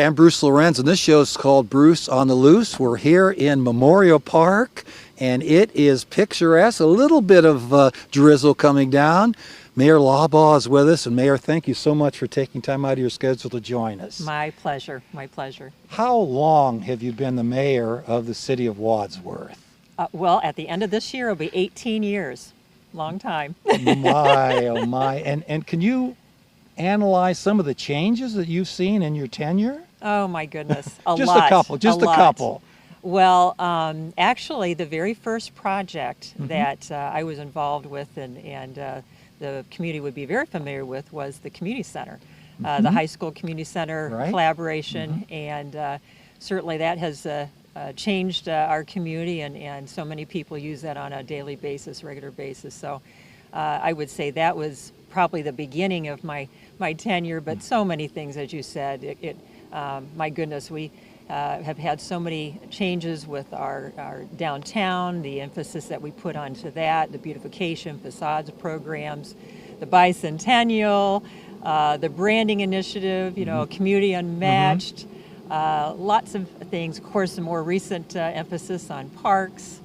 Hi, I'm Bruce Lorenz, and this show is called Bruce on the Loose. We're here in Memorial Park, and it is picturesque. A little bit of drizzle coming down. Mayor Laubaugh is with us, and Mayor, thank you so much for taking time out of your schedule to join us. My pleasure, my pleasure. How long have you been the mayor of the city of Wadsworth? Well, at the end of this year, it'll be 18 years. Long time. My, oh my. And can you analyze some of the changes that you've seen in your tenure? Oh my goodness, Just a couple. Well, actually, the very first project that I was involved with and the community would be very familiar with was the community center, the high school community center collaboration, and certainly that has changed our community, and so many people use that on a daily basis, regular basis. So I would say that was probably the beginning of my tenure, but so many things, as you said, my goodness, we have had so many changes with our downtown, the emphasis that we put onto that, the beautification, facades programs, the bicentennial, the branding initiative, you know, community unmatched, lots of things. Of course, the more recent emphasis on parks.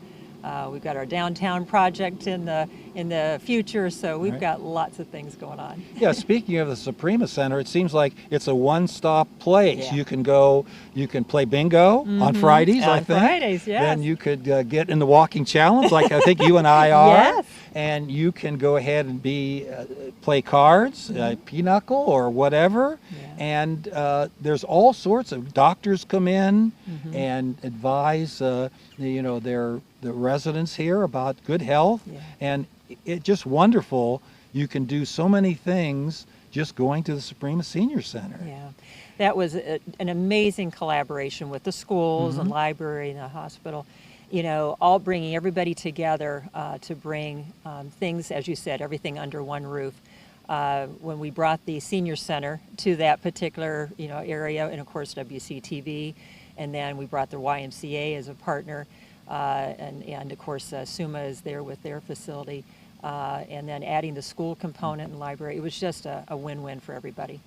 We've got our downtown project in the future, so we've got lots of things going on. Yeah, speaking of the Suprema Center, it seems like it's a one-stop place. Yeah. You can go, you can play bingo on Fridays, I think. On Fridays, yes. Then you could get in the walking challenge, like I think you and I are. Yes. And you can go ahead and play cards, pinochle or whatever. Yeah. And there's all sorts of doctors come in and advise, the residents here about good health. Yeah. And it's just wonderful. You can do so many things just going to the Suprema Senior Center. Yeah, that was an amazing collaboration with the schools and library and the hospital. You know, all bringing everybody together to bring things, as you said, everything under one roof. When we brought the senior center to that particular, area, and of course WCTV, and then we brought the YMCA as a partner, and of course SUMA is there with their facility, and then adding the school component and library. It was just a win-win for everybody.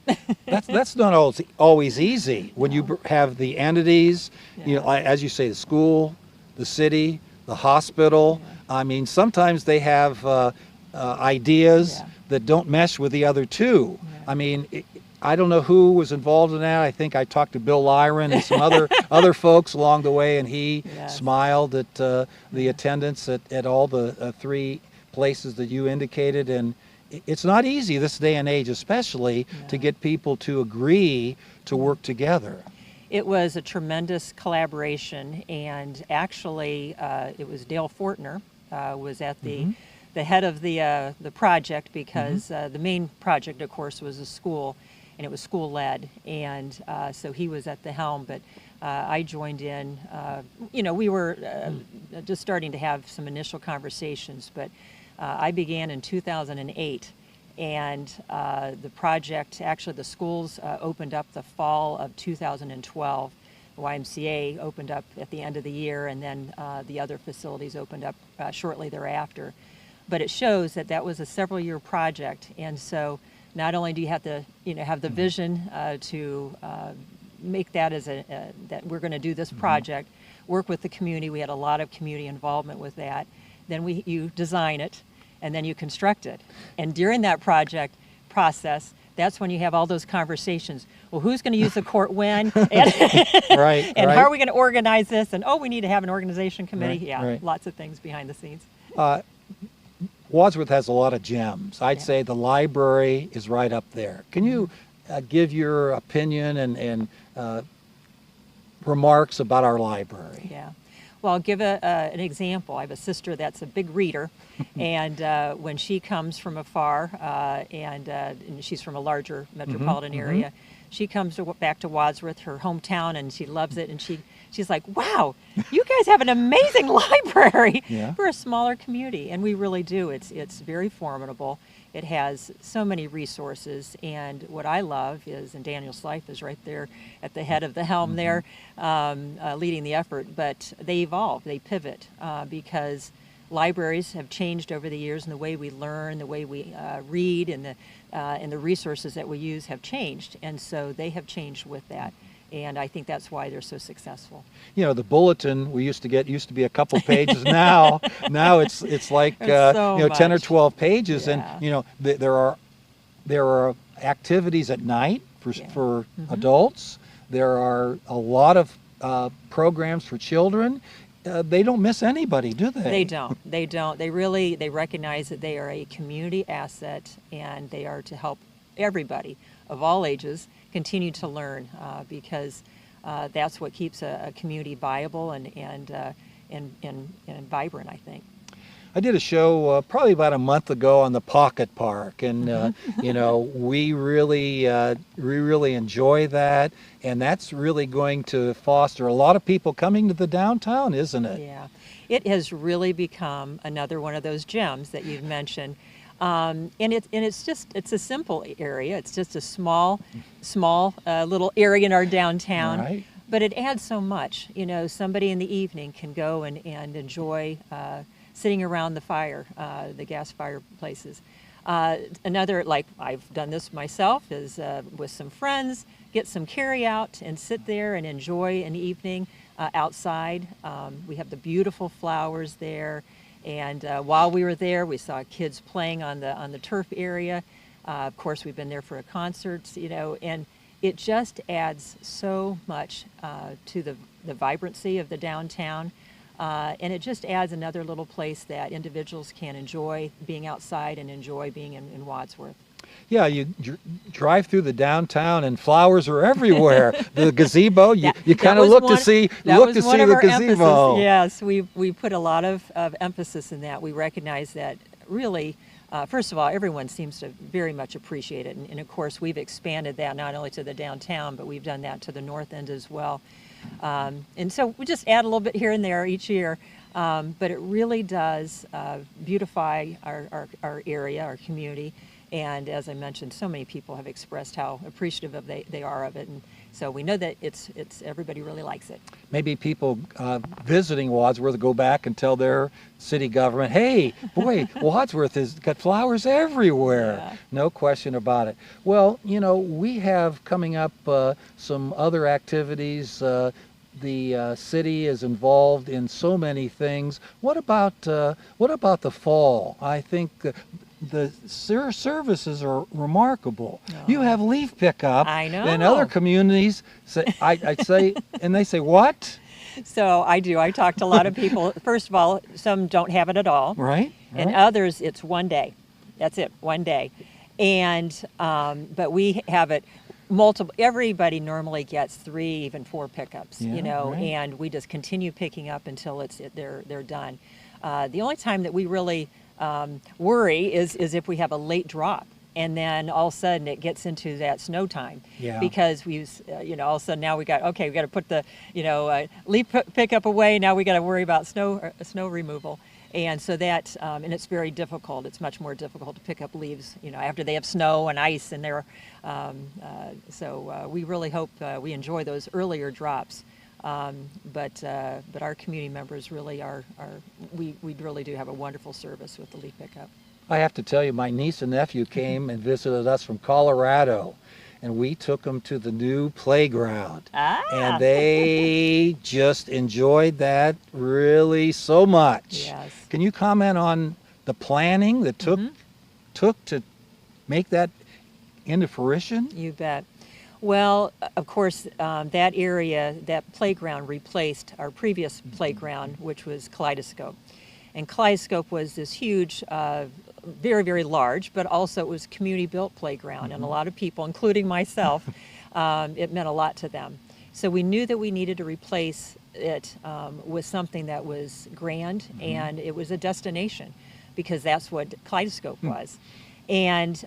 That's not always easy when you have the entities, as you say, the school, the city, the hospital. I mean, sometimes they have ideas that don't mesh with the other two. I mean, I don't know who was involved in that. I think I talked to Bill Lyron and some other folks along the way, and he smiled at the attendance at all the three places that you indicated. And it's not easy this day and age, especially to get people to agree to work together. It was a tremendous collaboration, and actually it was Dale Fortner was at the head of the project, because the main project, of course, was a school, and it was school-led, and so he was at the helm, but I joined in. We were just starting to have some initial conversations, but I began in 2008. And the project, actually the schools opened up the fall of 2012. The YMCA opened up at the end of the year, and then the other facilities opened up shortly thereafter. But it shows that that was a several-year project, and so not only do you have to have the vision to make that as that we're going to do this project, work with the community. We had a lot of community involvement with that. Then you design it, and then you construct it. And during that project process, that's when you have all those conversations. Well, who's going to use the court when? And, how are we going to organize this? And, we need to have an organization committee. Lots of things behind the scenes. Wadsworth has a lot of gems. I'd say the library is right up there. Can you give your opinion and remarks about our library? Yeah. Well, I'll give an example. I have a sister that's a big reader, and when she comes from afar, and she's from a larger metropolitan area, she comes back to Wadsworth, her hometown, and she loves it, and she's like, wow, you guys have an amazing library for a smaller community, and we really do. It's very formidable. It has so many resources, and what I love is, and Daniel Slife is right there at the head of the helm there, leading the effort, but they evolve, they pivot, because libraries have changed over the years, and the way we learn, the way we read, and the resources that we use have changed, and so they have changed with that. And I think that's why they're so successful. You know, the bulletin we used to be a couple pages. Now it's like So you know, 10 or much. 12 pages, Yeah. and you know, there are activities at night for Yeah. for adults. There are a lot of programs for children. They don't miss anybody, do they? They don't. They don't. They recognize that they are a community asset, and they are to help everybody of all ages continue to learn, because that's what keeps a community viable and vibrant, I think. I did a show probably about a month ago on the Pocket Park, and you know, we really enjoy that, and that's really going to foster a lot of people coming to the downtown, isn't it? Yeah, it has really become another one of those gems that you've mentioned. And it's a simple area. It's just a small little area in our downtown. Right. But it adds so much. You know, somebody in the evening can go and enjoy sitting around the fire, the gas fireplaces. Another, like I've done this myself, is with some friends, get some carry out and sit there and enjoy an evening outside. We have the beautiful flowers there. And while we were there, we saw kids playing on the turf area. Of course, we've been there for a concert, you know, and it just adds so much to the vibrancy of the downtown. And it just adds another little place that individuals can enjoy being outside and enjoy being in Wadsworth. Yeah, you drive through the downtown and flowers are everywhere. The gazebo, you kind of look to see the gazebo. Yes, we put a lot of emphasis in that. We recognize that really, first of all, everyone seems to very much appreciate it. And of course, we've expanded that not only to the downtown, but we've done that to the north end as well. And so we just add a little bit here and there each year. But it really does beautify our area, our community. And as I mentioned, so many people have expressed how appreciative they are of it. And so we know that it's everybody really likes it. Maybe people visiting Wadsworth go back and tell their city government, hey, boy, Wadsworth has got flowers everywhere. Yeah. No question about it. Well, you know, we have coming up some other activities. The city is involved in so many things. What about the fall? I think the services are remarkable. Oh. You have leaf pickup. I know. And other communities say, I'd say, and they say, what? So I do. I talk to a lot of people. First of all, some don't have it at all. Right. And others, it's one day. That's it, one day. And but we have it multiple. Everybody normally gets 3, even 4 pickups. Yeah, you know, right. and we just continue picking up until they're done. The only time that we really worry is if we have a late drop, and then all of a sudden it gets into that snow time. Yeah. Because you know, all of a sudden now we got to put the leaf pickup away. Now we got to worry about snow removal. And so that, and it's very difficult. It's much more difficult to pick up leaves, you know, after they have snow and ice in there. So we really hope we enjoy those earlier drops. But our community members really we really do have a wonderful service with the leaf pickup. I have to tell you, my niece and nephew came and visited us from Colorado, and we took them to the new playground. And they just enjoyed that really so much. Yes. Can you comment on the planning that took to make that into fruition? You bet. Well, of course, that area, that playground replaced our previous playground, which was Kaleidoscope. And Kaleidoscope was this huge, very, very large, but also it was community-built playground. And a lot of people, including myself, it meant a lot to them. So we knew that we needed to replace it with something that was grand, and it was a destination, because that's what Kaleidoscope was. And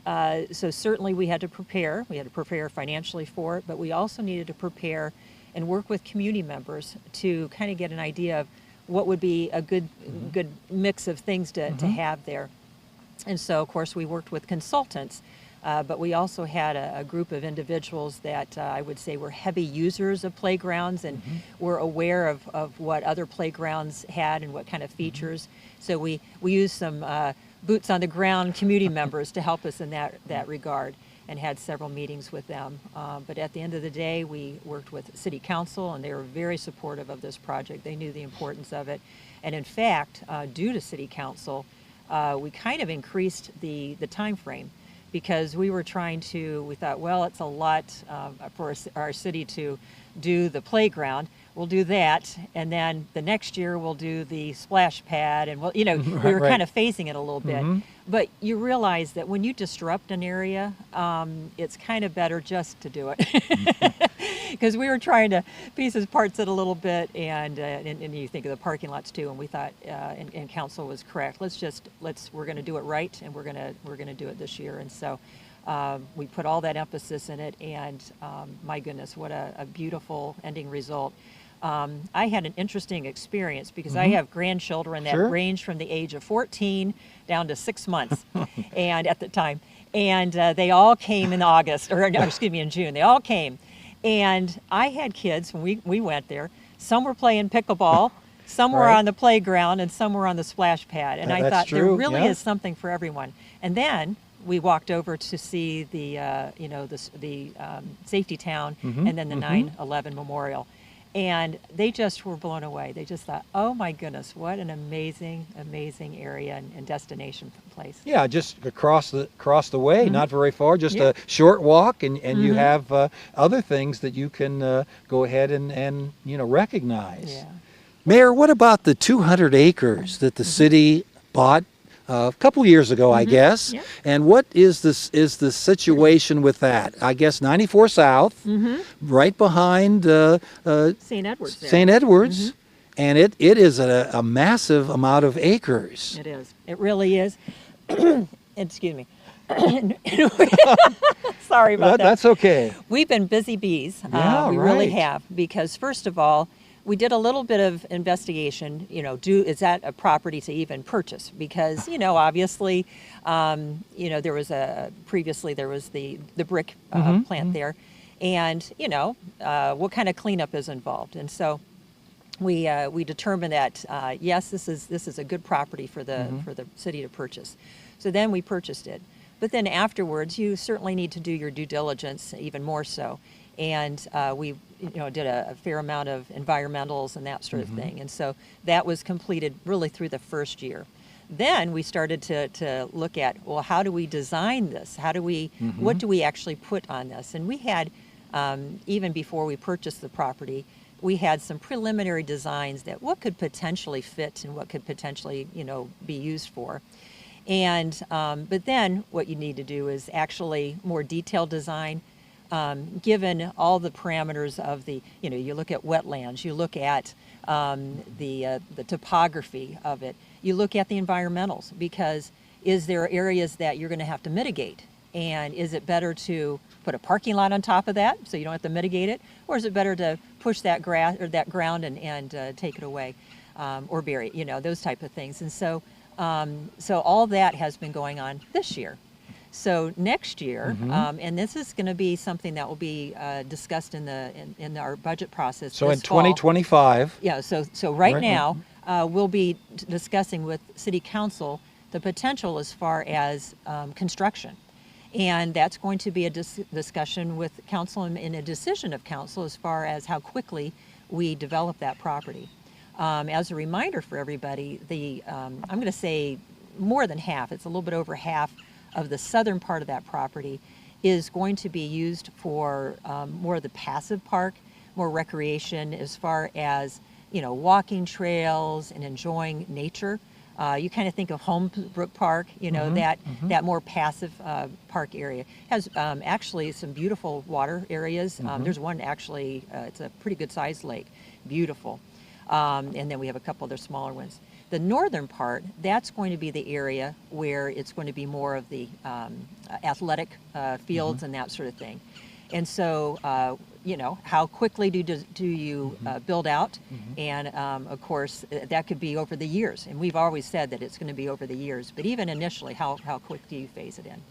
so certainly we had to prepare. We had to prepare financially for it, but we also needed to prepare and work with community members to kind of get an idea of what would be a good mix of things to have there. And so, of course, we worked with consultants, but we also had a group of individuals that I would say were heavy users of playgrounds and were aware of what other playgrounds had and what kind of features. So we used some boots on the ground community members to help us in that regard. and had several meetings with them. But at the end of the day, we worked with City Council, and they were very supportive of this project. They knew the importance of it. And in fact, due to City Council, we kind of increased the time frame, because we thought, well, it's a lot for our city to do the playground. We'll do that, and then the next year we'll do the splash pad, and we were Right. kind of phasing it a little bit. But you realize that when you disrupt an area, it's kind of better just to do it. Because we were trying to parts it a little bit, and you think of the parking lots too, and we thought, and council was correct. We're going to do it right, and we're going to do it this year. And so we put all that emphasis in it, and my goodness, what a beautiful ending result. I had an interesting experience because I have grandchildren that Sure. range from the age of 14 down to 6 months, and at the time, and they all came in in June. They all came, and I had kids when we went there. Some were playing pickleball, some were Right. on the playground, and some were on the splash pad. And I That's thought there true, really yeah. is something for everyone. And then we walked over to see the safety town, and then the 9/11 memorial. And they just were blown away. They just thought, oh my goodness, what an amazing, amazing area and destination place. Yeah, just across the way, not very far, just Yeah. a short walk, and you have other things that you can go ahead and recognize. Yeah. Mayor, what about the 200 acres that the city bought a couple years ago, I guess? Yeah. And what is the situation with that? I guess 94 South, right behind St. Edward's there. St. Edward's, and it is a massive amount of acres. It is. It really is. Excuse me. Sorry about that. That's okay. We've been busy bees. Yeah, we really right. have, because first of all, we did a little bit of investigation. Is that a property to even purchase? Because obviously, there was previously there was the brick plant there, and what kind of cleanup is involved. And so we determined that yes, this is a good property for the city to purchase. So then we purchased it. But then afterwards, you certainly need to do your due diligence even more so. And we did a fair amount of environmentals and that sort of thing. And so that was completed really through the first year. Then we started to look at, well, how do we design this? What do we actually put on this? And we had, even before we purchased the property, we had some preliminary designs that what could potentially fit and what could potentially, be used for. And but then what you need to do is actually more detailed design, given all the parameters of you look at wetlands, you look at the topography of it, you look at the environmentals, because is there areas that you're going to have to mitigate? And is it better to put a parking lot on top of that so you don't have to mitigate it? Or is it better to push that grass or that ground and take it away, or bury it, those type of things. And so all that has been going on this year. So next year, and this is going to be something that will be discussed in our budget process. So in this fall. 2025. Yeah. So right now, we'll be discussing with City Council the potential as far as construction, and that's going to be a discussion with council and a decision of council as far as how quickly we develop that property. As a reminder for everybody, I'm going to say more than half. It's a little bit over half of the southern part of that property is going to be used for more of the passive park, more recreation as far as walking trails and enjoying nature. You kind of think of Holmesbrook Park, that more passive park area. Has actually some beautiful water areas. There's one actually, it's a pretty good sized lake, beautiful. And then we have a couple other smaller ones. The northern part, that's going to be the area where it's going to be more of the athletic fields and that sort of thing. And so, how quickly do you build out? And of course, that could be over the years. And we've always said that it's going to be over the years. But even initially, how quick do you phase it in?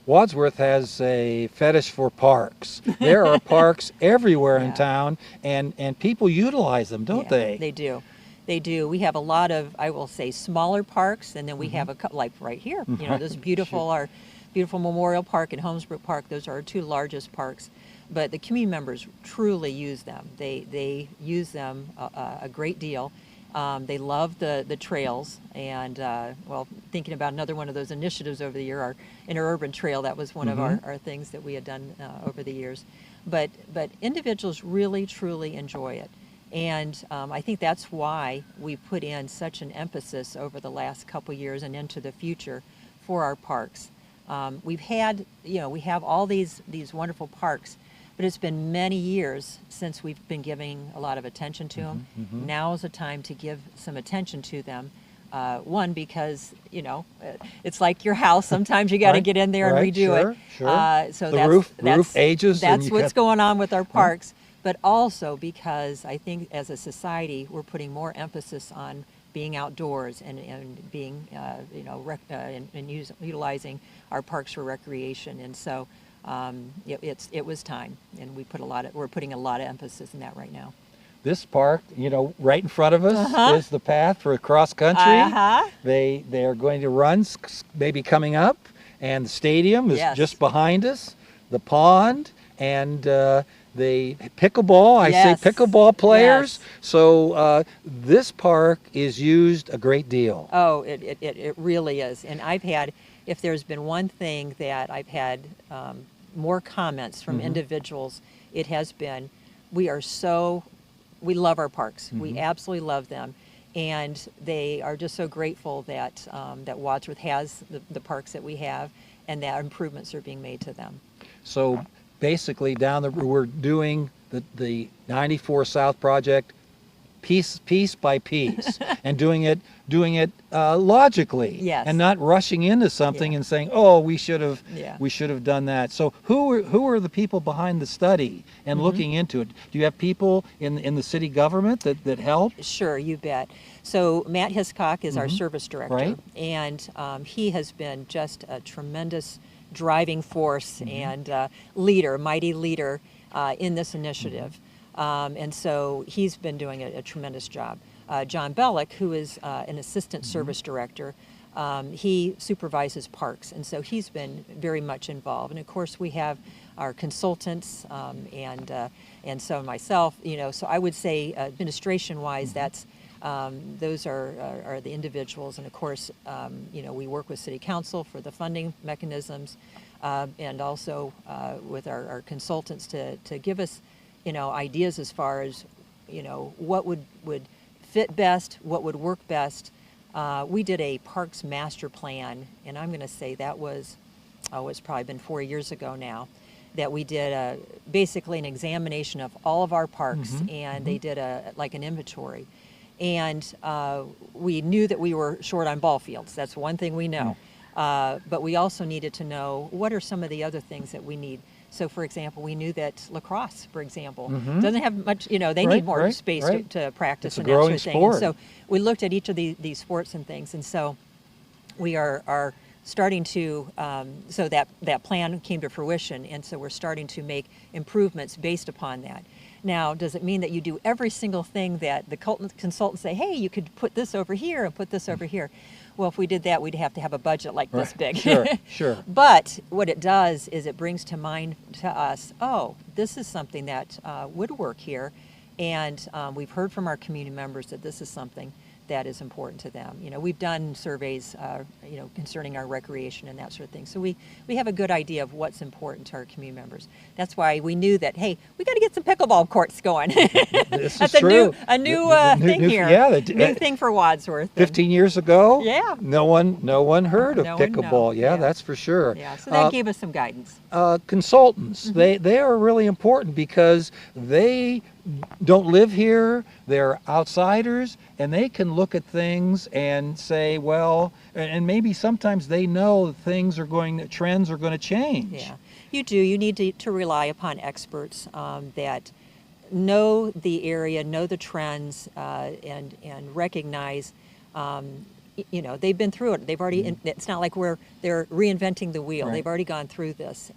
Wadsworth has a fetish for parks. There are parks everywhere in town, and people utilize them, don't they? They do. They do. We have a lot of, I will say, smaller parks, and then we have a couple, like right here. This beautiful, our beautiful Memorial Park and Holmesbrook Park. Those are our two largest parks. But the community members truly use them. They use them a great deal. They love the trails, and well, thinking about another one of those initiatives over the year, our interurban trail, that was one of our things that we had done over the years. But individuals really, truly enjoy it. And I think that's why we put in such an emphasis over the last couple years and into the future for our parks. We've had, we have all these wonderful parks, but it's been many years since we've been giving a lot of attention to them. Now is the time to give some attention to them. One, because, it's like your house. Sometimes you got to get in there and redo it. Sure. So the roof ages. That's what's going on with our parks. But also because I think as a society, we're putting more emphasis on being outdoors and being, and utilizing our parks for recreation. And so it was time, and we're putting a lot of emphasis in that right now. This park, right in front of us is the path for cross country. They are going to run, maybe coming up, and the stadium is just behind us. The pond and the pickleball. I say pickleball players. So this park is used a great deal. Oh, it really is. And if there's been one thing that I've had more comments from individuals, it has been, we love our parks. We absolutely love them. And they are just so grateful that Wadsworth has the parks that we have, and that improvements are being made to them. So basically we're doing the 94 South project piece by piece and doing it logically, and not rushing into something and saying, oh, we should have done that. So who are the people behind the study and looking into it? Do you have people in the city government that help? Sure, you bet. So Matt Hiscock is our service director, and he has been just a tremendous driving force and mighty leader in this initiative. And so he's been doing a tremendous job. John Bellick, who is an assistant service director, he supervises parks, and so he's been very much involved. And of course, we have our consultants and so myself. So I would say administration-wise, those are the individuals. And of course, we work with City Council for the funding mechanisms, and also with our consultants to give us ideas as far as, what would fit best, what would work best. We did a parks master plan, and I'm going to say that was, it's probably been 4 years ago now, that we did basically an examination of all of our parks, and they did an inventory. And we knew that we were short on ball fields. That's one thing we know. But we also needed to know what are some of the other things that we need. So, for example, we knew that lacrosse, for example, doesn't have much, they need more space to practice and that sort of thing. And so we looked at each of these sports and things. And so we are starting to, so that plan came to fruition. And so we're starting to make improvements based upon that. Now, does it mean that you do every single thing that the consultants say, hey, you could put this over here and put this over here? Well, if we did that, we'd have to have a budget like this big. Sure. But what it does is it brings to mind to us, oh, this is something that would work here. And we've heard from our community members that this is something that is important to them. We've done surveys, concerning our recreation and that sort of thing. So we have a good idea of what's important to our community members. That's why we knew that, hey, we got to get some pickleball courts going. This That's is true. a new thing here. Yeah, new thing for Wadsworth. 15 years ago, no one heard of No one pickleball. knew. Yeah, that's for sure. Yeah, so that gave us some guidance. Consultants, they are really important because they don't live here, they're outsiders, and they can look at things and say, well, and maybe sometimes they know trends are going to change. Yeah, you do. You need to rely upon experts that know the area, know the trends, and recognize, they've been through it. They've already, it's not like they're reinventing the wheel. They've already gone through this.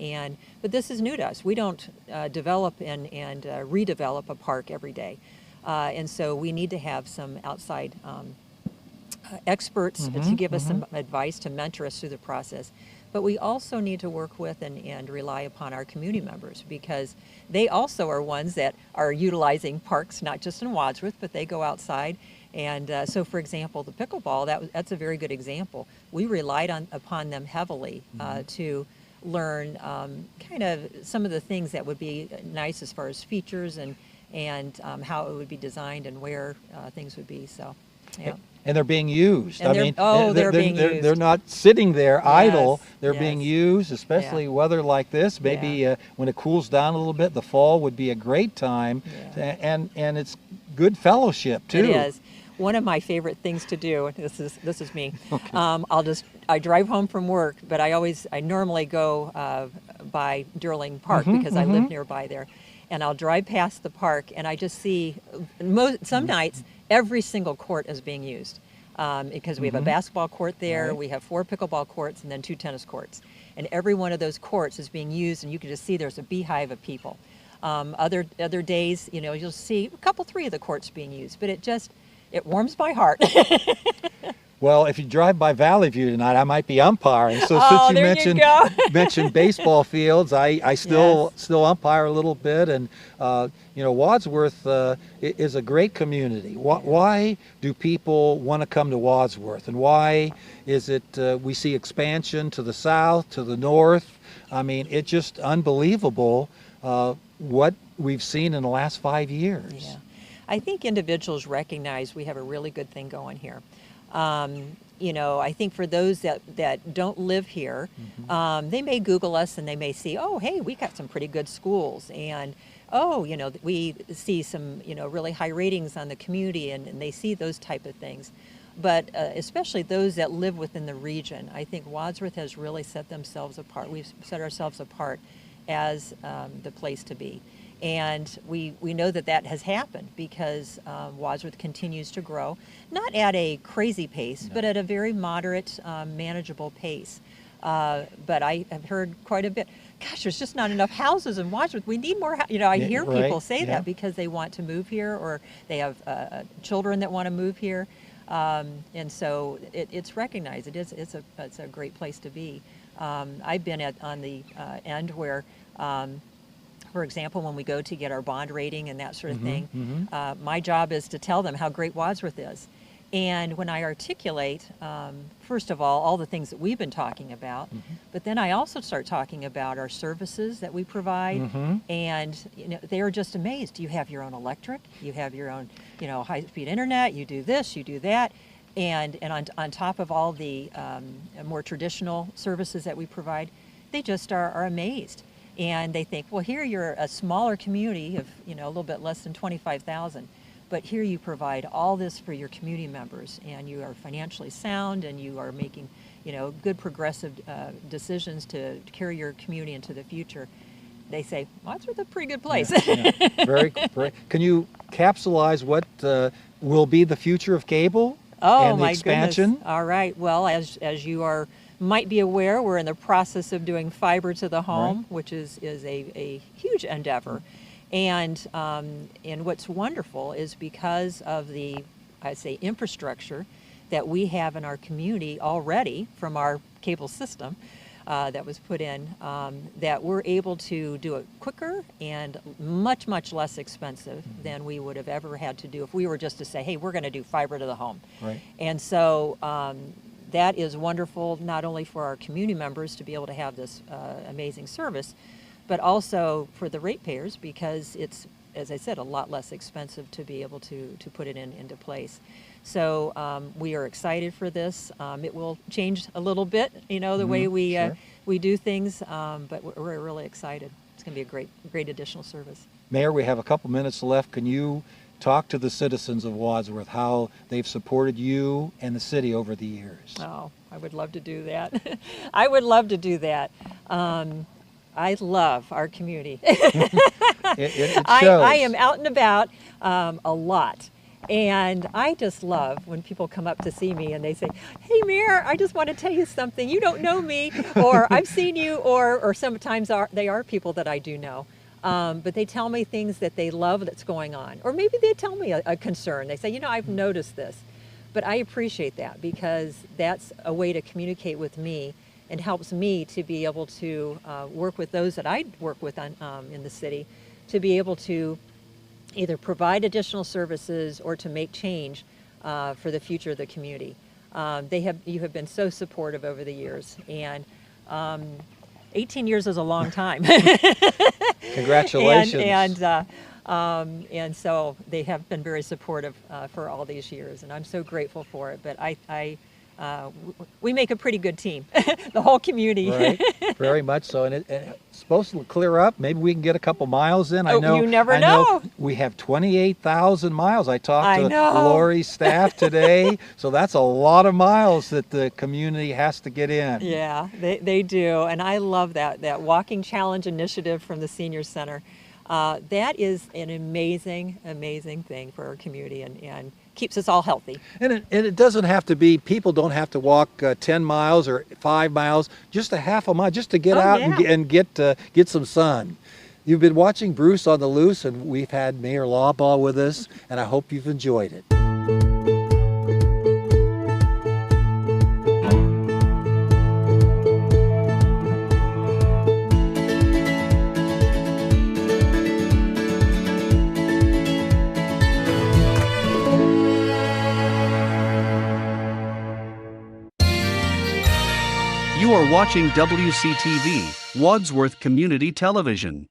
But this is new to us. We don't develop and redevelop a park every day. And so we need to have some outside experts to give us some advice, to mentor us through the process. But we also need to work with and rely upon our community members, because they also are ones that are utilizing parks, not just in Wadsworth, but they go outside. And so, for example, the pickleball, that's a very good example. We relied upon them heavily to learn kind of some of the things that would be nice as far as features and how it would be designed and where things would be. So, yeah. And they're being used. And they're being used. They're not sitting there idle. They're yes. being used, especially weather like this. Maybe when it cools down a little bit, the fall would be a great time. And it's good fellowship too. It is. One of my favorite things to do, this is me, okay. I drive home from work, but I normally go by Durling Park because I live nearby there. And I'll drive past the park and I just see, some nights, every single court is being used. Because we have a basketball court there, we have 4 pickleball courts, and then 2 tennis courts. And every one of those courts is being used, and you can just see there's a beehive of people. Other days, you'll see a couple, 3 of the courts being used, but it warms my heart. Well, if you drive by Valley View tonight, I might be umpiring. So since you mentioned baseball fields, I still umpire a little bit, and Wadsworth is a great community. Why do people want to come to Wadsworth, and why is it we see expansion to the south, to the north? I mean, it's just unbelievable what we've seen in the last 5 years. Yeah. I think individuals recognize we have a really good thing going here. I think for those that don't live here, they may Google us and they may see, oh, hey, we got some pretty good schools, and we see some really high ratings on the community, and they see those type of things. But especially those that live within the region, I think Wadsworth has really set themselves apart. We've set ourselves apart as the place to be. And we know that has happened because Wadsworth continues to grow, not at a crazy pace, but at a very moderate, manageable pace. But I have heard quite a bit, gosh, there's just not enough houses in Wadsworth. We need more. I hear people say that because they want to move here, or they have children that want to move here. And so it's recognized. It's a great place to be. I've been on the end where, for example, when we go to get our bond rating and that sort of thing, my job is to tell them how great Wadsworth is. And when I articulate, first of all the things that we've been talking about, but then I also start talking about our services that we provide, and they're just amazed. You have your own electric, you have your own high-speed internet, you do this, you do that, and on top of all the more traditional services that we provide, they just are amazed. And they think, well, here you're a smaller community of, a little bit less than 25,000, but here you provide all this for your community members, and you are financially sound, and you are making, good progressive decisions to carry your community into the future. They say, Wadsworth is a pretty good place. Very. Can you capsulize what will be the future of cable and the expansion? Goodness. All right. Well, as you might be aware, we're in the process of doing fiber to the home, which is a huge endeavor. And what's wonderful is because of the, I'd say, infrastructure that we have in our community already from our cable system that was put in, that we're able to do it quicker and much, much less expensive than we would have ever had to do if we were just to say, hey, we're going to do fiber to the home. Right. And so that is wonderful, not only for our community members to be able to have this amazing service, but also for the ratepayers, because it's, as I said, a lot less expensive to be able to put it into place. So we are excited for this. It will change a little bit, the way we do things, but we're really excited. It's going to be a great additional service. Mayor, we have a couple minutes left. Can you talk to the citizens of Wadsworth, how they've supported you and the city over the years? Oh, I would love to do that. I would love to do that. I love our community. It shows. I am out and about a lot. And I just love when people come up to see me and they say, hey, Mayor, I just want to tell you something. You don't know me, or I've seen you, or sometimes they are people that I do know. But they tell me things that they love that's going on. Or maybe they tell me a concern. They say, I've noticed this. But I appreciate that, because that's a way to communicate with me and helps me to be able to work with those that I work with in the city, to be able to either provide additional services or to make change for the future of the community. You have been so supportive over the years, and 18 years is a long time. Congratulations. And so they have been very supportive for all these years, and I'm so grateful for it. But we make a pretty good team, the whole community. Right, very much so. And it's supposed to clear up. Maybe we can get a couple miles in. You never know. We have 28,000 miles. I talked to know. Lori's staff today, so that's a lot of miles that the community has to get in. Yeah, they do. And I love that Walking Challenge initiative from the Senior Center. That is an amazing, amazing thing for our community and keeps us all healthy. And it doesn't have to be, people don't have to walk 10 miles or 5 miles, just a half a mile, just to get out and get some sun. You've been watching Bruce on the Loose, and we've had Mayor Laubaugh with us, and I hope you've enjoyed it. You are watching WCTV, Wadsworth Community Television.